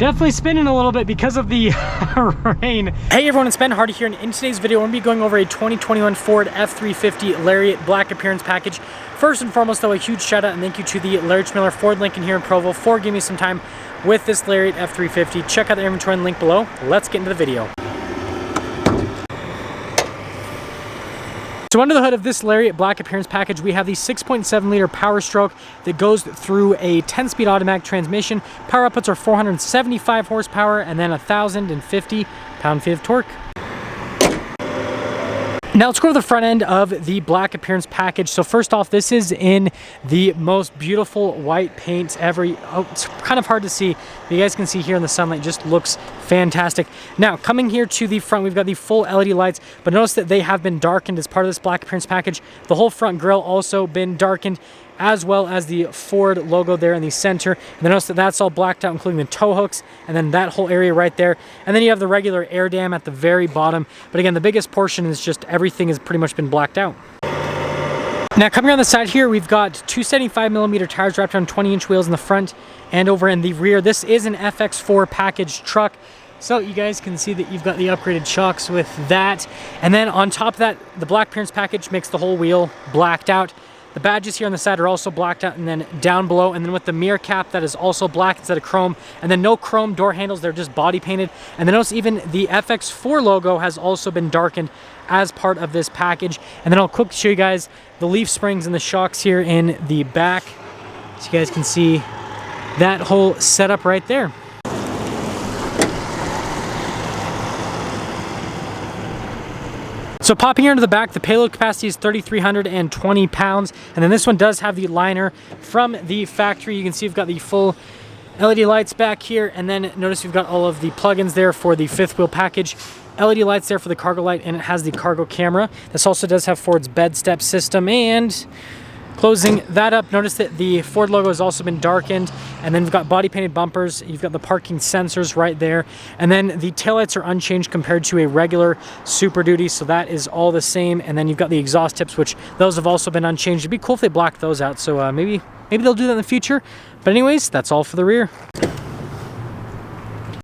Definitely spinning a little bit because of the rain. Hey everyone, it's Ben Hardy here, and in today's video I'm going to be going over a 2021 Ford F-350 Lariat Black Appearance Package. First and foremost though, a huge shout out and thank you to the Lariat Miller Ford Lincoln here in Provo for giving me some time with this Lariat F-350. Check out the inventory and link below. Let's get into the video. So under the hood of this Lariat Black Appearance Package, we have the 6.7 liter Power Stroke that goes through a 10-speed automatic transmission. Power outputs are 475 horsepower and then 1,050 pound-feet of torque. Now let's go to the front end of the Black Appearance Package. So first off, this is in the most beautiful white paint ever. Oh, it's kind of hard to see, but you guys can see here in the sunlight, it just looks fantastic. Now coming here to the front, we've got the full LED lights, but notice that they have been darkened as part of this Black Appearance Package. The whole front grille also been darkened, as well as the Ford logo there in the center. And then notice that that's all blacked out, including the tow hooks, and then that whole area right there. And then you have the regular air dam at the very bottom. But again, the biggest portion is just everything has pretty much been blacked out. Now coming around the side here, we've got two 75mm tires wrapped on 20-inch wheels in the front and over in the rear. This is an FX4 package truck. So you guys can see that you've got the upgraded shocks with that. And then on top of that, the Black Appearance Package makes the whole wheel blacked out. The badges here on the side are also blacked out, and then down below, and then with the mirror cap that is also black instead of chrome, and then no chrome door handles, they're just body painted. And then notice even the FX4 logo has also been darkened as part of this package. And then I'll quickly show you guys the leaf springs and the shocks here in the back, so you guys can see that whole setup right there. So popping here into the back, the payload capacity is 3,320 pounds. And then this one does have the liner from the factory. You can see we've got the full LED lights back here. And then notice we've got all of the plugins there for the fifth wheel package. LED lights there for the cargo light, and it has the cargo camera. This also does have Ford's bed step system. And closing that up, notice that the Ford logo has also been darkened, and then we've got body painted bumpers. You've got the parking sensors right there, and then the taillights are unchanged compared to a regular Super Duty, so that is all the same. And then you've got the exhaust tips, which those have also been unchanged. It'd be cool if they blacked those out, so maybe they'll do that in the future. But anyways, that's all for the rear.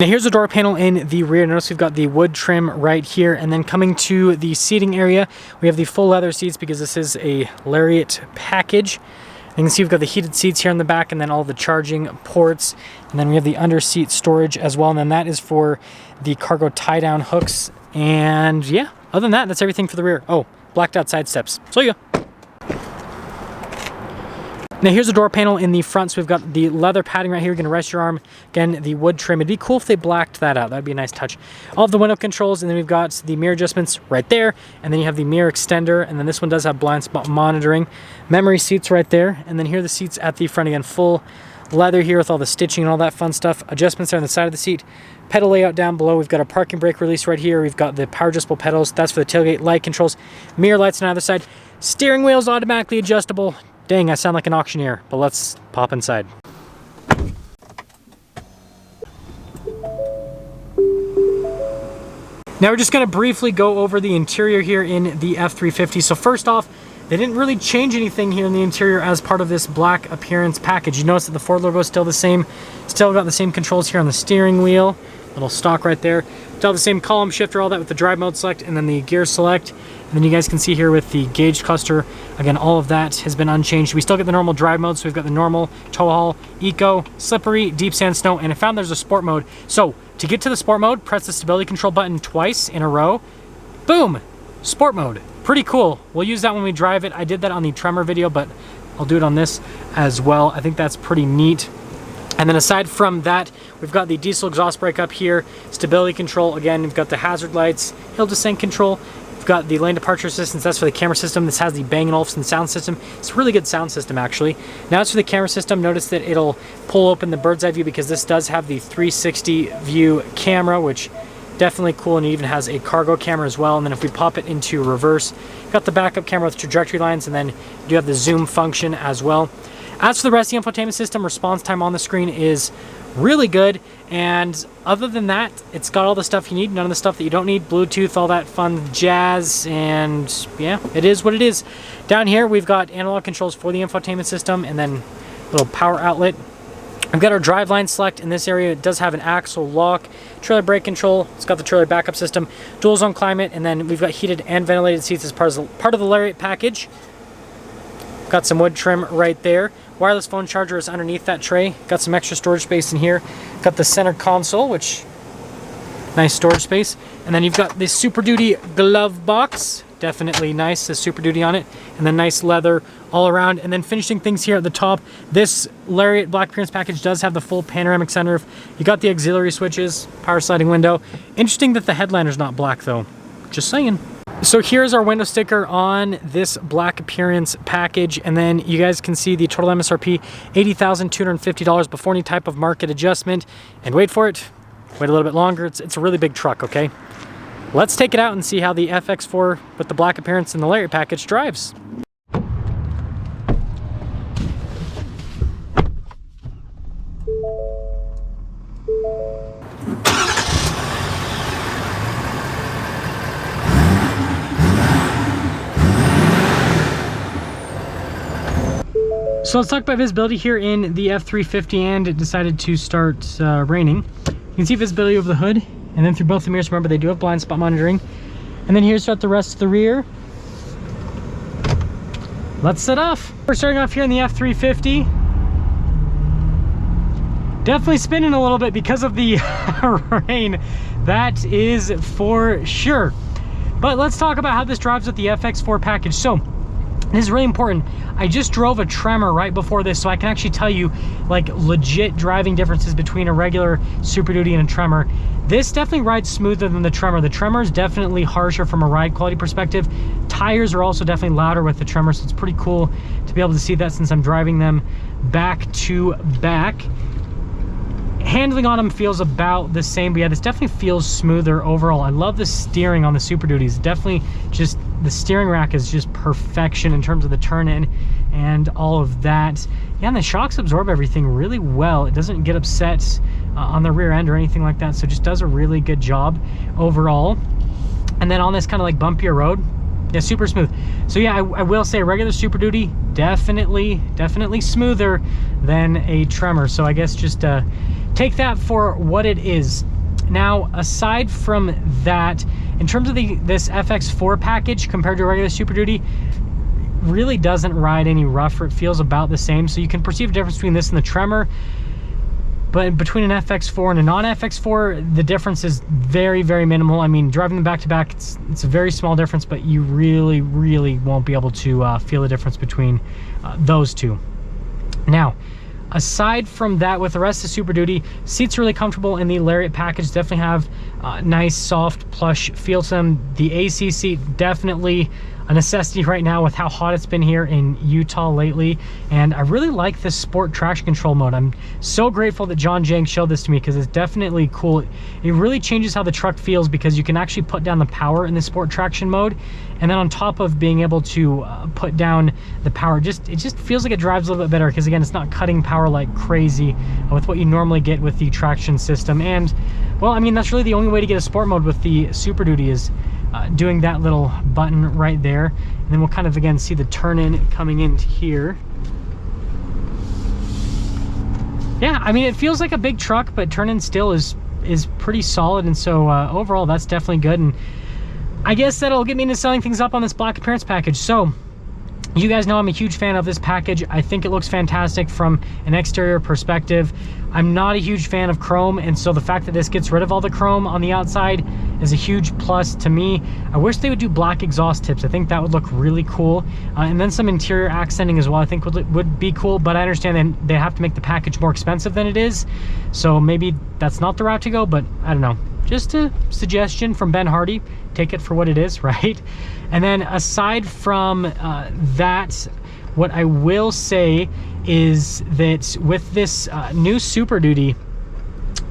Now here's the door panel in the rear. Notice we've got the wood trim right here, and then coming to the seating area, we have the full leather seats because this is a Lariat package. You can see we've got the heated seats here in the back, and then all the charging ports, and then we have the under seat storage as well, and then that is for the cargo tie-down hooks. And yeah, other than that, that's everything for the rear. Oh, blacked out side steps. So yeah. Now here's the door panel in the front, so we've got the leather padding right here. You're gonna rest your arm. Again, the wood trim. It'd be cool if they blacked that out. That'd be a nice touch. All of the window controls, and then we've got the mirror adjustments right there, and then you have the mirror extender, and then this one does have blind spot monitoring. Memory seats right there, and then here are the seats at the front again. Full leather here with all the stitching and all that fun stuff. Adjustments there on the side of the seat. Pedal layout down below. We've got a parking brake release right here. We've got the power adjustable pedals. That's for the tailgate light controls. Mirror lights on either side. Steering wheel's automatically adjustable. Dang, I sound like an auctioneer, but let's pop inside. Now we're just gonna briefly go over the interior here in the F-350. So first off, they didn't really change anything here in the interior as part of this Black Appearance Package. You notice that the Ford logo is still the same. Still got the same controls here on the steering wheel. Little stock right there. Still the same column shifter, all that with the drive mode select, and then the gear select. And then you guys can see here with the gauge cluster, again, all of that has been unchanged. We still get the normal drive mode, so we've got the normal, tow haul, eco, slippery, deep sand, snow, and I found there's a sport mode. So to get to the sport mode, press the stability control button twice in a row. Boom, sport mode. Pretty cool. We'll use that when we drive it. I did that on the Tremor video, but I'll do it on this as well. I think that's pretty neat. And then aside from that, we've got the diesel exhaust brake up here, stability control. Again, we've got the hazard lights, hill descent control. We've got the lane departure assistance. That's for the camera system. This has the Bang & Olufsen sound system. It's a really good sound system, actually. Now it's for the camera system. Notice that it'll pull open the bird's eye view because this does have the 360 view camera, which definitely cool, and it even has a cargo camera as well. And then if we pop it into reverse, got the backup camera with trajectory lines, and then you do have the zoom function as well. As for the rest of the infotainment system, response time on the screen is really good, and other than that, it's got all the stuff you need, none of the stuff that you don't need. Bluetooth, all that fun jazz, and yeah, it is what it is. Down here, we've got analog controls for the infotainment system, and then little power outlet We've got our driveline select in this area. It does have an axle lock, trailer brake control. It's got the trailer backup system, dual zone climate, and then we've got heated and ventilated seats as part of the Lariat package. Got some wood trim right there. Wireless phone charger is underneath that tray. Got some extra storage space in here. Got the center console, which nice storage space. And then you've got this Super Duty glove box. Definitely nice, says Super Duty on it. And then nice leather all around. And then finishing things here at the top, this Lariat Black Appearance package does have the full panoramic sunroof. You got the auxiliary switches, power sliding window. Interesting that the headliner's not black though. Just saying. So here's our window sticker on this Black Appearance package, and then you guys can see the total MSRP, $80,250 before any type of market adjustment. And wait for it, wait a little bit longer. It's a really big truck, okay? Let's take it out and see how the FX4 with the Black Appearance and the Lariat package drives. So let's talk about visibility here in the F-350, and it decided to start raining. You can see visibility over the hood, and then through both the mirrors. Remember, they do have blind spot monitoring. And then here's throughout the rest of the rear. Let's set off. We're starting off here in the F-350. Definitely spinning a little bit because of the rain. That is for sure. But let's talk about how this drives with the FX4 package. So this is really important. I just drove a Tremor right before this, so I can actually tell you like legit driving differences between a regular Super Duty and a Tremor. This definitely rides smoother than the Tremor. The Tremor is definitely harsher from a ride quality perspective. Tires are also definitely louder with the Tremor, so it's pretty cool to be able to see that since I'm driving them back to back. Handling on them feels about the same, but yeah, this definitely feels smoother overall. I love the steering on the Super Duties. Definitely just, the steering rack is just perfection in terms of the turn-in and all of that. Yeah, and the shocks absorb everything really well. It doesn't get upset on the rear end or anything like that, so it just does a really good job overall. And then on this kind of like bumpier road, yeah, super smooth. So yeah, I will say a regular Super Duty, definitely smoother than a Tremor. So I guess just take that for what it is. Now, aside from that, in terms of this FX4 package compared to a regular Super Duty, really doesn't ride any rougher. It feels about the same. So you can perceive a difference between this and the Tremor. But between an FX4 and a non-FX4, the difference is very, very minimal. I mean, driving them back to back, it's a very small difference, but you really, really won't be able to feel the difference between those two. Now, aside from that, with the rest of Super Duty, seats are really comfortable in the Lariat package. Definitely have nice, soft, plush feel to them. The AC seat, definitely a necessity right now with how hot it's been here in Utah lately. And I really like this sport traction control mode. I'm so grateful that John Jang showed this to me because it's definitely cool. It really changes how the truck feels because you can actually put down the power in the sport traction mode. And then on top of being able to put down the power, it just feels like it drives a little bit better because again, it's not cutting power like crazy with what you normally get with the traction system. And well, I mean, that's really the only way to get a sport mode with the Super Duty is doing that little button right there. And then we'll kind of again see the turn-in coming into here. Yeah, I mean, it feels like a big truck, but turn-in still is pretty solid. And so overall, that's definitely good. And I guess that'll get me into selling things up on this Black Appearance package. So you guys know I'm a huge fan of this package. I think it looks fantastic from an exterior perspective. I'm not a huge fan of chrome, and so the fact that this gets rid of all the chrome on the outside is a huge plus to me. I wish they would do black exhaust tips. I think that would look really cool. And then some interior accenting as well I think would be cool, but I understand they have to make the package more expensive than it is. So maybe that's not the route to go, but I don't know. Just a suggestion from Ben Hardy. Take it for what it is, right? And then aside from that, what I will say is that with this new Super Duty,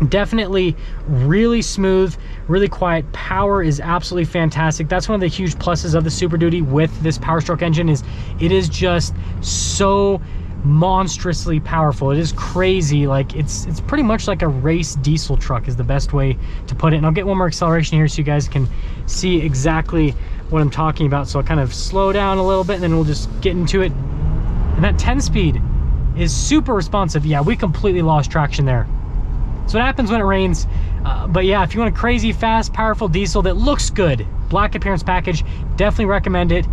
definitely really smooth, really quiet. Power is absolutely fantastic. That's one of the huge pluses of the Super Duty with this Power Stroke engine is it is just so monstrously powerful. It is crazy. Like it's pretty much like a race diesel truck is the best way to put it. And I'll get one more acceleration here so you guys can see exactly what I'm talking about. So I'll kind of slow down a little bit and then we'll just get into it. And that 10 speed is super responsive. Yeah, we completely lost traction there. So what happens when it rains. But yeah, if you want a crazy, fast, powerful diesel that looks good, black appearance package, definitely recommend it.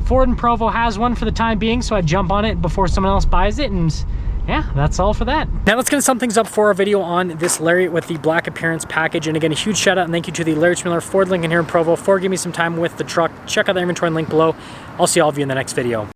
Ford and Provo has one for the time being, so I'd jump on it before someone else buys it, and yeah, that's all for that. Now let's get some things up for our video on this Lariat with the black appearance package. And again, a huge shout out and thank you to the Lariat Miller Ford Lincoln here in Provo for giving me some time with the truck. Check out the inventory link below. I'll see all of you in the next video.